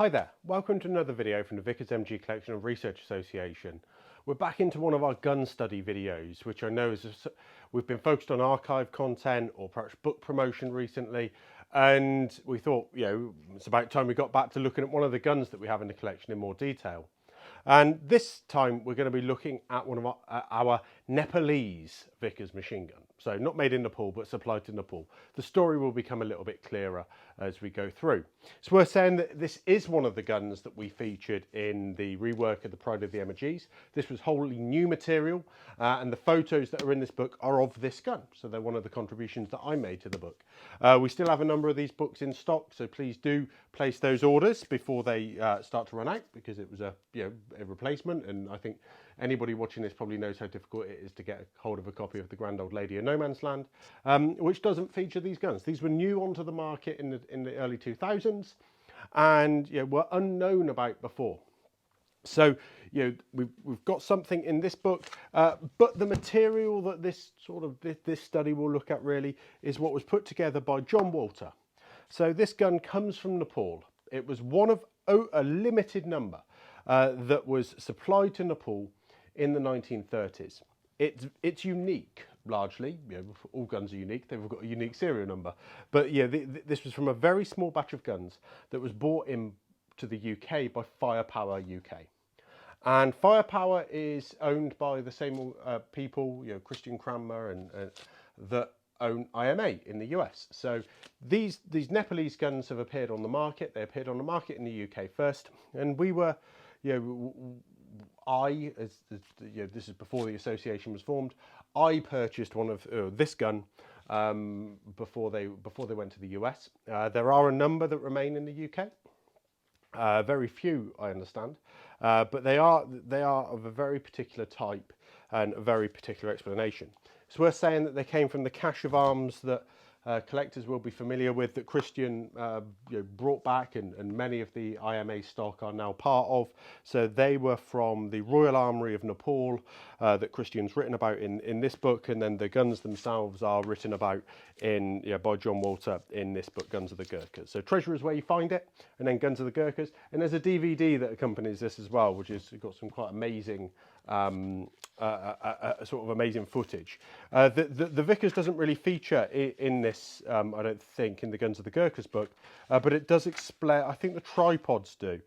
Hi there, welcome to another video from the Vickers MG Collection and Research Association. We're back into one of our gun study videos, which I know we've been focused on archive content or perhaps book promotion recently, and we thought, it's about time we got back to looking at one of the guns that we have in the collection in more detail. And this time we're going to be looking at one of our Nepalese Vickers machine gun. So not made in Nepal, but supplied to Nepal. The story will become a little bit clearer as we go through. It's worth saying that this is one of the guns that we featured in the rework of the Pride of the MGs. This was wholly new material, and the photos that are in this book are of this gun. So they're one of the contributions that I made to the book. We still have a number of these books in stock, so please do place those orders before they start to run out, because it was a replacement, and I think anybody watching this probably knows how difficult it is to get a hold of a copy of The Grand Old Lady of No Man's Land, which doesn't feature these guns. These were new onto the market in the early 2000s, and were unknown about before. So we've got something in this book, but the material that this study will look at really is what was put together by John Walter. So this gun comes from Nepal. It was one of a limited number that was supplied to Nepal in the 1930s. It's unique, largely. All guns are unique. They've got a unique serial number. But this was from a very small batch of guns that was brought in to the UK by Firepower UK. And Firepower is owned by the same people, Christian Cranmer and that own IMA in the US. So these Nepalese guns have appeared on the market. They appeared on the market in the UK first, and we were, this is before the association was formed. I purchased one of this gun before they went to the US. There are a number that remain in the UK. Very few, I understand, but they are of a very particular type and a very particular explanation. It's worth saying that they came from the cache of arms that collectors will be familiar with, that Christian brought back, and many of the IMA stock are now part of. So they were from the Royal Armoury of Nepal that Christian's written about in this book, and then the guns themselves are written about by John Walter in this book, Guns of the Gurkhas. So Treasure is where you find it, and then Guns of the Gurkhas, and there's a DVD that accompanies this as well, which has got some quite amazing sort of amazing footage. The Vickers doesn't really feature in this, I don't think, in the Guns of the Gurkhas book, but it does explain. I think the tripods do,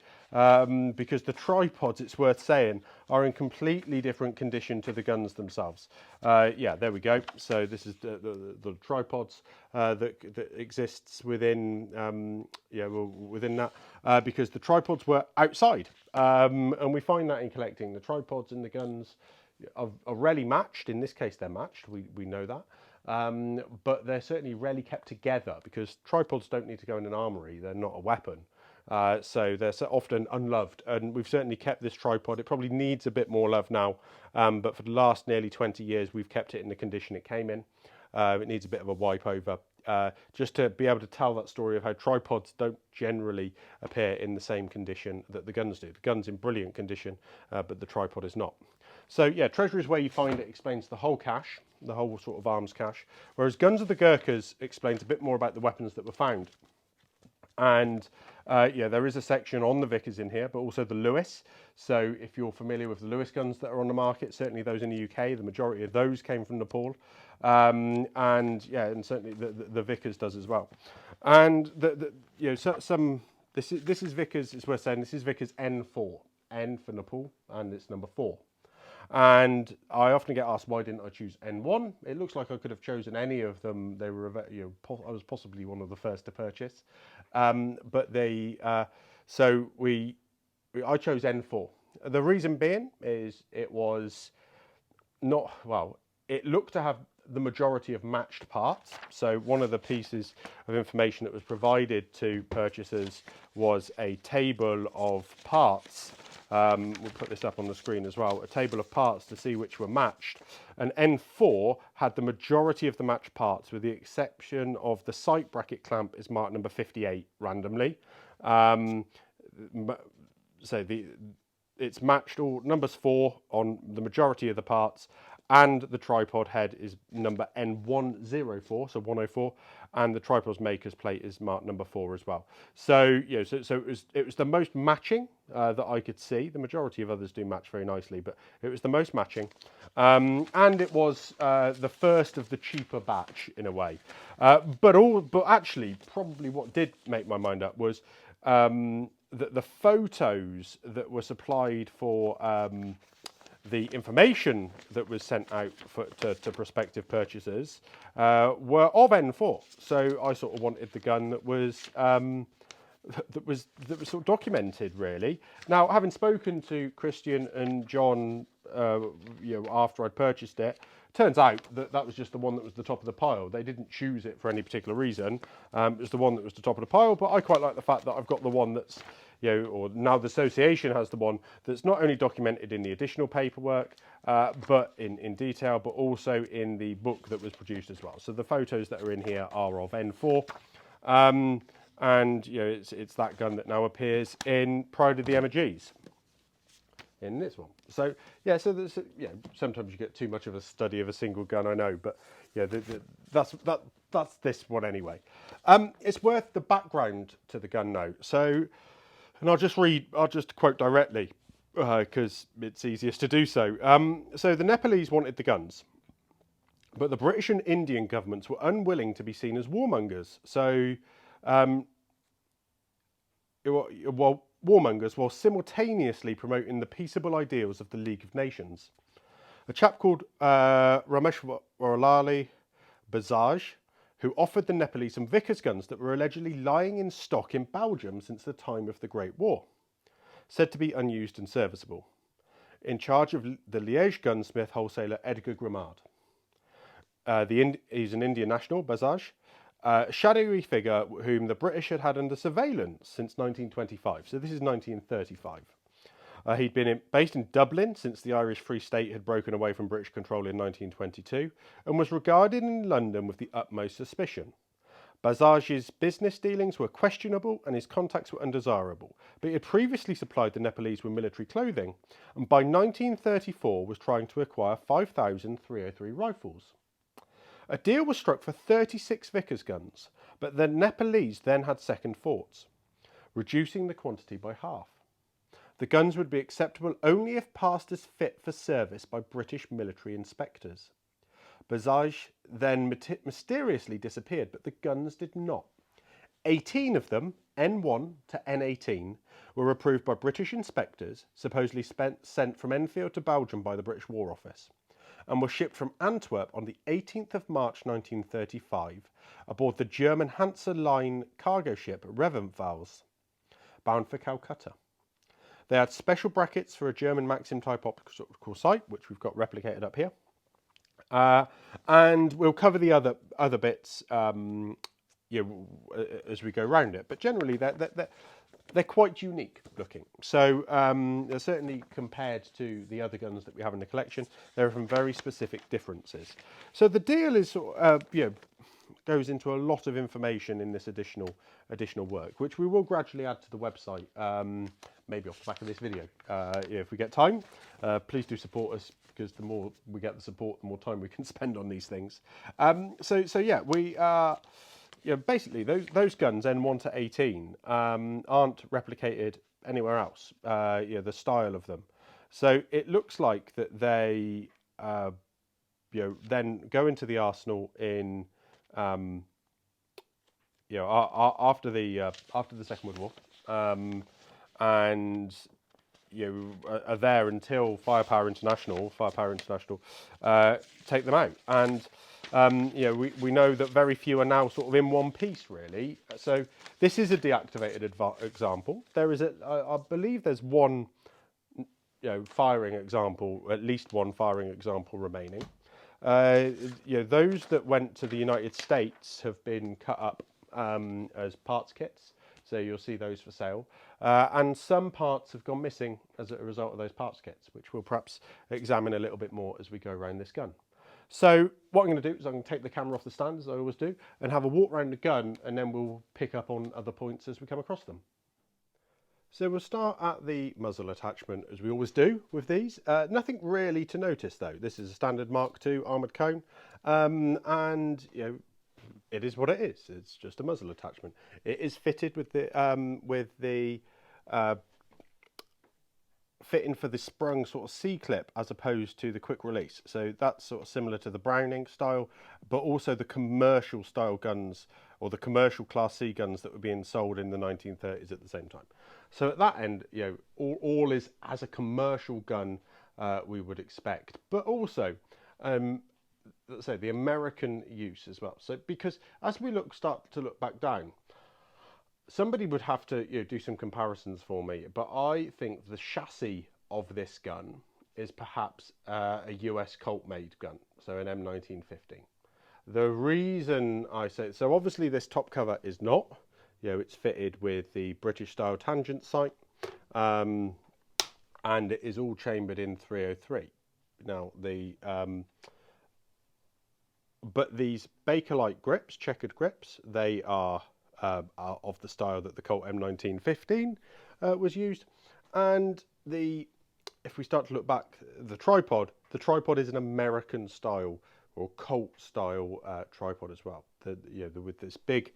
because the tripods, it's worth saying, are in completely different condition to the guns themselves. There we go. So this is the tripods that exists within within that, because the tripods were outside, and we find that in collecting. The tripods and the guns are rarely matched. In this case, they're matched. We know that, but they're certainly rarely kept together, because tripods don't need to go in an armoury. They're not a weapon. So they're so often unloved, and we've certainly kept this tripod. It probably needs a bit more love now, but for the last nearly 20 years we've kept it in the condition it came in. It needs a bit of a wipe over, just to be able to tell that story of how tripods don't generally appear in the same condition that the guns do. The gun's in brilliant condition, but the tripod is not. So Treasure is where you find it explains the whole cache, the whole sort of arms cache, whereas Guns of the Gurkhas explains a bit more about the weapons that were found. And there is a section on the Vickers in here, but also the Lewis. So if you're familiar with the Lewis guns that are on the market, certainly those in the UK, the majority of those came from Nepal, and certainly the Vickers does as well. And this is Vickers. It's worth saying this is Vickers N4, N for Nepal, and it's number 4. And I often get asked, why didn't I choose N1? It looks like I could have chosen any of them. They were, I was possibly one of the first to purchase, but I chose N4. The reason being is it was not, it looked to have the majority of matched parts. So one of the pieces of information that was provided to purchasers was a table of parts. We'll put this up on the screen as well, a table of parts to see which were matched. And N4 had the majority of the matched parts, with the exception of the sight bracket clamp is marked number 58 randomly. It's matched all numbers 4 on the majority of the parts, and the tripod head is number N104, so 104, and the tripod's maker's plate is marked number 4 as well. So it was the most matching that I could see. The majority of others do match very nicely, but it was the most matching, and it was the first of the cheaper batch in a way. But actually, probably what did make my mind up was the photos that were supplied for the information that was sent out to prospective purchasers were of N4. So I sort of wanted the gun that was sort of documented, really. Now, having spoken to Christian and John, after I'd purchased it, turns out that that was just the one that was the top of the pile. They didn't choose it for any particular reason. It was the one that was the top of the pile, but I quite like the fact that I've got the one that's, or now the association has the one that's not only documented in the additional paperwork, but in detail, but also in the book that was produced as well. So the photos that are in here are of N4. And it's that gun that now appears in Pride of the MGs in this one. So sometimes you get too much of a study of a single gun, I know, but that's this one anyway. It's worth the background to the gun now. So, and I'll just quote directly because it's easiest to do so. So the Nepalese wanted the guns, but the British and Indian governments were unwilling to be seen as warmongers. So, warmongers while simultaneously promoting the peaceable ideals of the League of Nations. A chap called Rameshwarlal Bajaj, who offered the Nepalese some Vickers guns that were allegedly lying in stock in Belgium since the time of the Great War, said to be unused and serviceable, in charge of the Liège gunsmith wholesaler Edgar Grimard. He's an Indian national, Bajaj, a shadowy figure whom the British had had under surveillance since 1925. So this is 1935. He'd been based in Dublin since the Irish Free State had broken away from British control in 1922 and was regarded in London with the utmost suspicion. Bajaj's business dealings were questionable and his contacts were undesirable, but he had previously supplied the Nepalese with military clothing and by 1934 was trying to acquire 5,303 rifles. A deal was struck for 36 Vickers guns, but the Nepalese then had second thoughts, reducing the quantity by half. The guns would be acceptable only if passed as fit for service by British military inspectors. Bajaj then mysteriously disappeared, but the guns did not. 18 of them, N1 to N18, were approved by British inspectors, supposedly sent from Enfield to Belgium by the British War Office, and were shipped from Antwerp on the 18th of March 1935 aboard the German Hansa Line cargo ship Reventfels, bound for Calcutta. They had special brackets for a German Maxim type optical sight, which we've got replicated up here. And we'll cover the other bits as we go around it. But generally, they're quite unique looking. So certainly compared to the other guns that we have in the collection, there are some very specific differences. So the deal is goes into a lot of information in this additional work, which we will gradually add to the website, maybe off the back of this video. If we get time, please do support us, because the more we get the support, the more time we can spend on these things. We basically those guns N1 to 18 aren't replicated anywhere else. The style of them. So it looks like that they then go into the arsenal in after the Second World War, and are there until Firepower International take them out. And we know that very few are now sort of in one piece, really. So this is a deactivated example. There is I believe there's one firing example, at least one firing example remaining. Those that went to the United States have been cut up as parts kits, so you'll see those for sale. And some parts have gone missing as a result of those parts kits, which we'll perhaps examine a little bit more as we go around this gun. So what I'm going to do is I'm going to take the camera off the stand, as I always do, and have a walk around the gun, and then we'll pick up on other points as we come across them. So we'll start at the muzzle attachment, as we always do with these. Nothing really to notice though. This is a standard Mark II armoured cone, and it is what it is. It's just a muzzle attachment. It is fitted with the fitting for the sprung sort of C-clip as opposed to the quick release. So that's sort of similar to the Browning style, but also the commercial style guns, or the commercial Class C guns that were being sold in the 1930s at the same time. So at that end, all is as a commercial gun we would expect, but also let's say the American use as well. So because as we start to look back down, somebody would have to do some comparisons for me, but I think the chassis of this gun is perhaps a US Colt-made gun, so an M1915. The reason I say so, obviously this top cover is not. It's fitted with the British style tangent sight, and it is all chambered in 303. Now but these Bakelite grips, checkered grips, they are of the style that the Colt M1915 was used. And if we start to look back, the tripod is an American style or Colt style tripod as well. With this big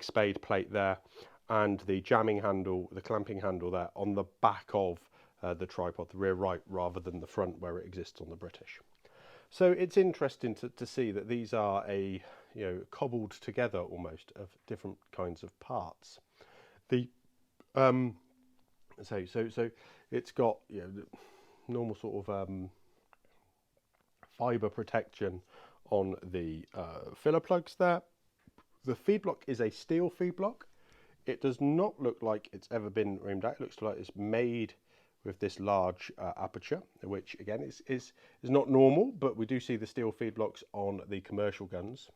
spade plate there, and the jamming handle, the clamping handle there on the back of the tripod, the rear right, rather than the front where it exists on the British. So it's interesting to see that these are cobbled together almost of different kinds of parts. So it's got the normal sort of fibre protection on the filler plugs there. The feed block is a steel feed block. It does not look like it's ever been reamed out. It looks like it's made with this large aperture, which again is not normal, but we do see the steel feed blocks on the commercial guns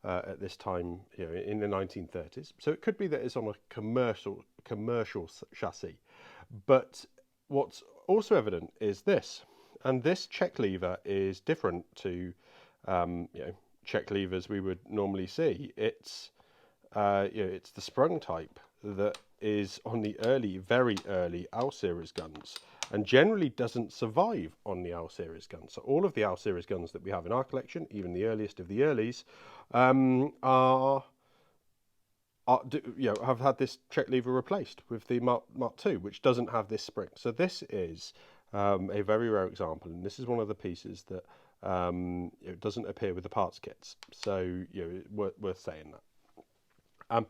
at this time, in the 1930s. So it could be that it's on a commercial chassis. But what's also evident is this, and this check lever is different to check levers we would normally see. It's it's the sprung type that is on the very early L series guns, and generally doesn't survive on the L series guns. So all of the L series guns that we have in our collection, even the earliest of the earlies, have had this check lever replaced with the Mark II, which doesn't have this spring. So this is a very rare example, and this is one of the pieces that it doesn't appear with the parts kits. So worth saying that.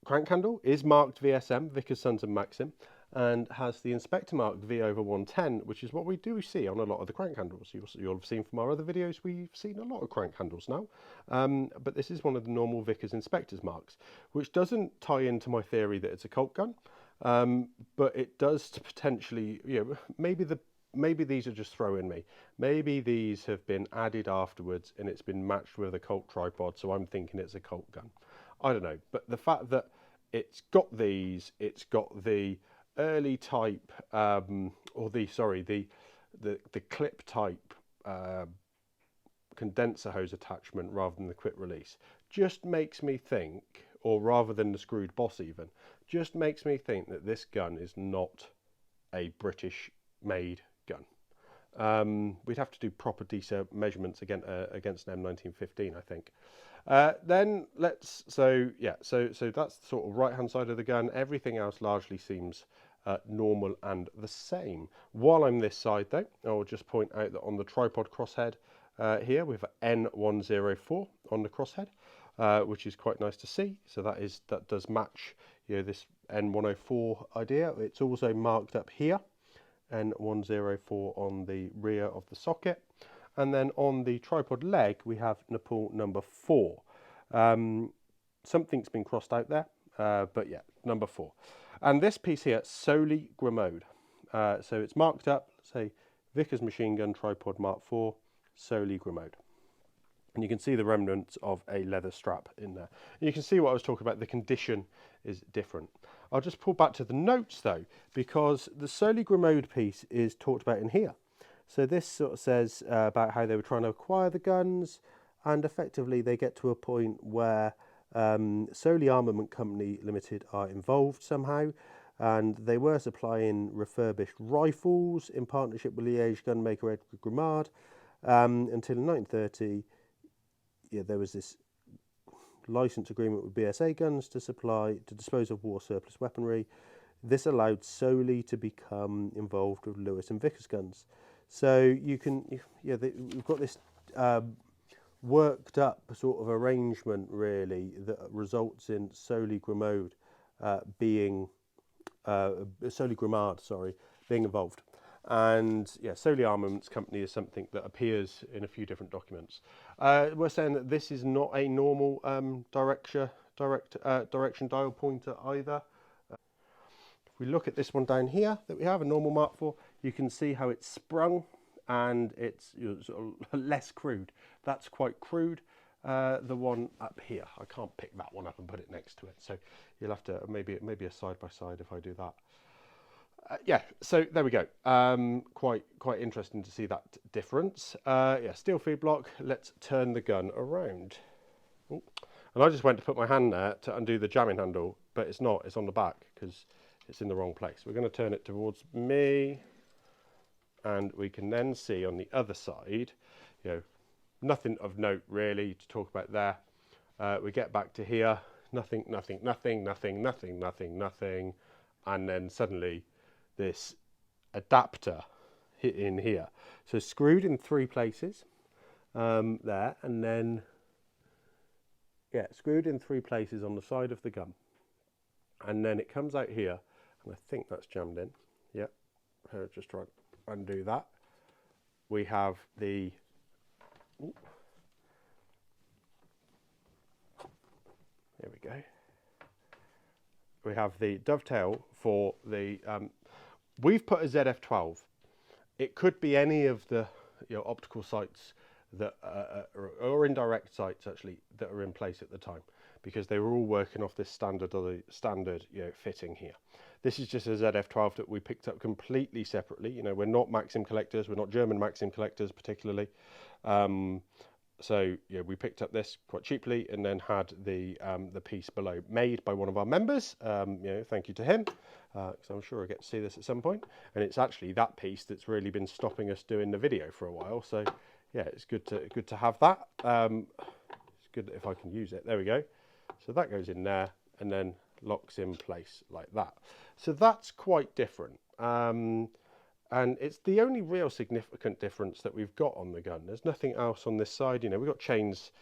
Crank handle is marked VSM, Vickers, Sons and Maxim, and has the inspector mark V/110, which is what we do see on a lot of the crank handles. You'll have seen from our other videos, we've seen a lot of crank handles now, but this is one of the normal Vickers inspector's marks, which doesn't tie into my theory that it's a Colt gun, but it does to potentially, maybe these are just throwing me. Maybe these have been added afterwards and it's been matched with a Colt tripod, so I'm thinking it's a Colt gun. I don't know, but the fact that it's got the early type, or the clip type condenser hose attachment rather than the quick release, just makes me think, or rather than the screwed boss even, just makes me think that this gun is not a British made gun. We'd have to do proper DCER measurements against an M1915, I think. Then so that's the sort of right hand side of the gun. Everything else largely seems normal and the same. While I'm this side though, I'll just point out that on the tripod crosshead here we have an N104 on the crosshead, which is quite nice to see. So that does match this N104 idea. It's also marked up here, N104 on the rear of the socket. And then on the tripod leg, we have Nepal number 4. Something's been crossed out there, but yeah, number 4. And this piece here, solely Grimaud. So it's marked up, say, Vickers machine gun tripod Mark IV, solely Grimaud. And you can see the remnants of a leather strap in there. And you can see what I was talking about, the condition is different. I'll just pull back to the notes though, because the solely Grimaud piece is talked about in here. So this sort of says about how they were trying to acquire the guns, and effectively they get to a point where Solely Armament Company Limited are involved somehow, and they were supplying refurbished rifles in partnership with Liège gunmaker Edgar Grimaud until in 1930. Yeah, there was this license agreement with BSA Guns to dispose of war surplus weaponry. This allowed Solely to become involved with Lewis and Vickers guns. So we've got this worked up sort of arrangement really that results in Solely Grimaud being involved. And yeah, Solely Armaments Company is something that appears in a few different documents. We're saying that this is not a normal direction dial pointer either. If we look at this one down here that we have a normal mark for, you can see how it's sprung and it's sort of less crude. That's quite crude. The one up here, I can't pick that one up and put it next to it, so you'll have to maybe a side by side if I do that. Yeah, so there we go. Quite interesting to see that difference. Yeah, steel feed block. Let's turn the gun around. Ooh. And I just went to put my hand there to undo the jamming handle, but it's not. It's on the back because it's in the wrong place. We're going to turn it towards me, and we can then see on the other side, nothing of note really to talk about there. We get back to here, nothing, and then suddenly this adapter hit in here. So screwed in 3 places there, and then screwed in 3 places on the side of the gun, and then it comes out here, and I think that's jammed in. Yep, just try and undo that. We have the there we go. We have the dovetail for the we've put a ZF-12. It could be any of the optical sights that or indirect sights actually that are in place at the time, because they were all working off this standard fitting here. This is just a ZF-12 that we picked up completely separately. We're not Maxim collectors, we're not German Maxim collectors particularly. So yeah, we picked up this quite cheaply and then had the piece below made by one of our members. Thank you to him, because I'm sure I get to see this at some point. And it's actually that piece that's really been stopping us doing the video for a while. So yeah, it's good to have that. It's good if I can use it. There we go. So that goes in there and then locks in place like that. So that's quite different. And it's the only real significant difference that we've got on the gun. There's nothing else on this side. We've got chains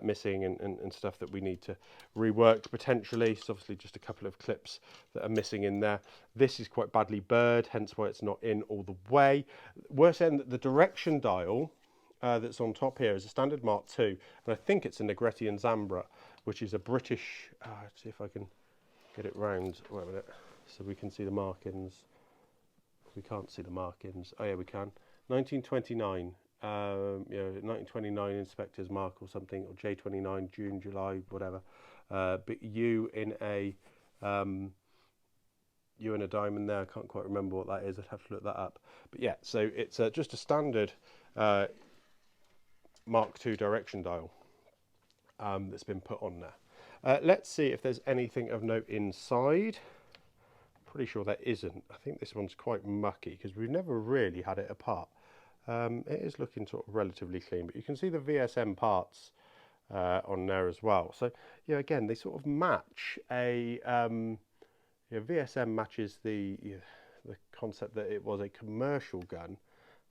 missing and stuff that we need to rework potentially. It's obviously just a couple of clips that are missing in there. This is quite badly burred, hence why it's not in all the way. We're saying that the direction dial that's on top here is a standard Mark II, and I think it's a Negretti and Zambra, which is a British, let's see if I can get it round, wait a minute, so we can see the markings. We can't see the markings. Oh yeah, we can. 1929. 1929 inspector's mark or something, or J29 June, July, whatever. But U in a diamond there. I can't quite remember what that is. I'd have to look that up. But yeah, so it's just a standard Mark II direction dial that's been put on there. Let's see if there's anything of note inside. Pretty sure there isn't. I think this one's quite mucky because we've never really had it apart. It is looking sort of relatively clean, but you can see the VSM parts on there as well. So yeah, again, they sort of match a VSM matches the concept that it was a commercial gun.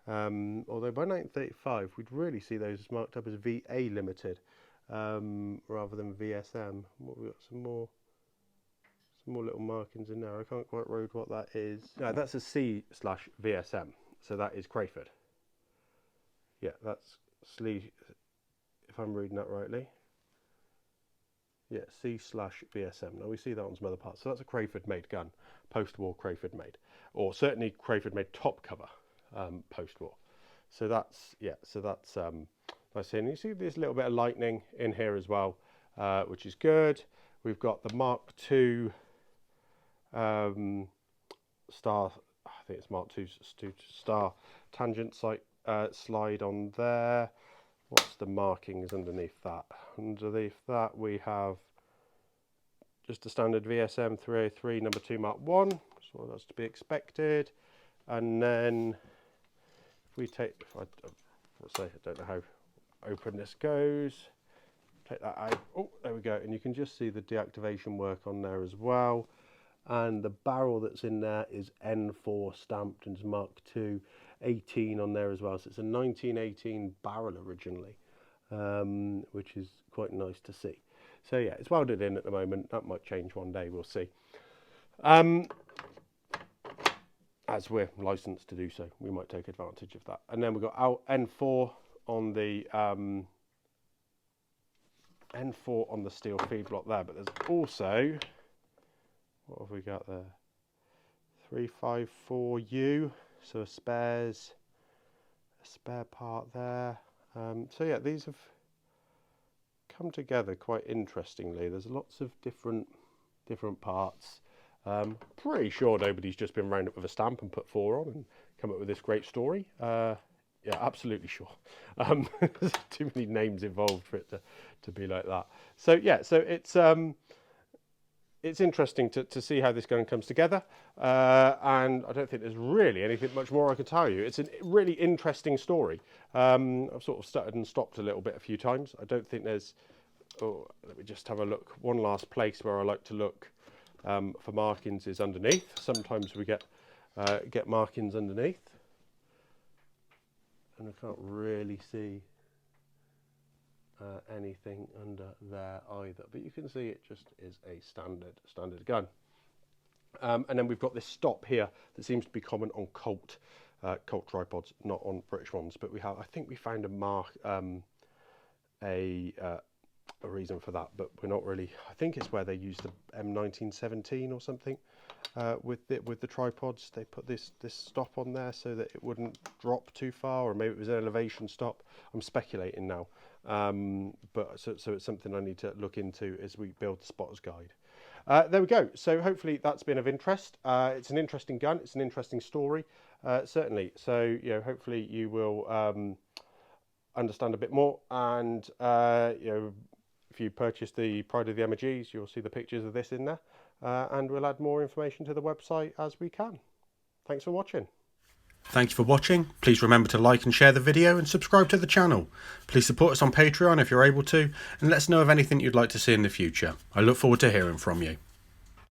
Although by 1935 we'd really see those marked up as VA limited rather than VSM. We've got some more little markings in there. I can't quite read what that is. No, that's a C/VSM, so that is Crayford. Yeah, that's Slee, if I'm reading that rightly. Yeah, C/VSM. Now we see that on some other parts. So that's a Crayford made gun, post-war Crayford made, or certainly Crayford made top cover post-war. So that's nice. And you see this little bit of lightning in here as well, which is good. We've got the Mark II star, I think it's Mark II star tangent sight slide on there. What's the markings underneath that? Underneath that we have just a standard VSM 303 number 2 Mark 1, so that's to be expected. And then if we take, let's say, I don't know how open this goes, take that out, oh, there we go, and you can just see the deactivation work on there as well. And the barrel that's in there is N4 stamped and it's Mark II 18 on there as well, so it's a 1918 barrel originally, which is quite nice to see. So yeah, it's welded in at the moment. That might change one day, we'll see. As we're licensed to do so, we might take advantage of that. And then we've got our N4 on the steel feed block there, but there's also, what have we got there? 354U, so a spare part there. So yeah, these have come together quite interestingly. There's lots of different parts. Pretty sure nobody's just been round up with a stamp and put 4 on and come up with this great story. Yeah, absolutely sure. There's too many names involved for it to be like that. So yeah, so it's interesting to see how this gun comes together, and I don't think there's really anything much more I can tell you. It's a really interesting story. I've sort of stuttered and stopped a little bit a few times. I don't think there's, oh, let me just have a look. One last place where I like to look for markings is underneath. Sometimes we get markings underneath, and I can't really see anything under there either, but you can see it just is a standard gun. And then we've got this stop here that seems to be common on Colt tripods, not on British ones, but I think we found a reason for that, but we're not really. I think it's where they use the M1917 or something with the tripods. They put this stop on there so that it wouldn't drop too far, or maybe it was an elevation stop. I'm speculating now, but so it's something I need to look into as we build the spotter's guide. There we go. So hopefully that's been of interest. It's an interesting gun. It's an interesting story, certainly. So you know, hopefully you will understand a bit more, and you know, if you purchase the Pride of the MGs, you'll see the pictures of this in there, and we'll add more information to the website as we can. Thanks for watching. Thank you for watching. Please remember to like and share the video and subscribe to the channel. Please support us on Patreon if you're able to, and let us know of anything you'd like to see in the future. I look forward to hearing from you.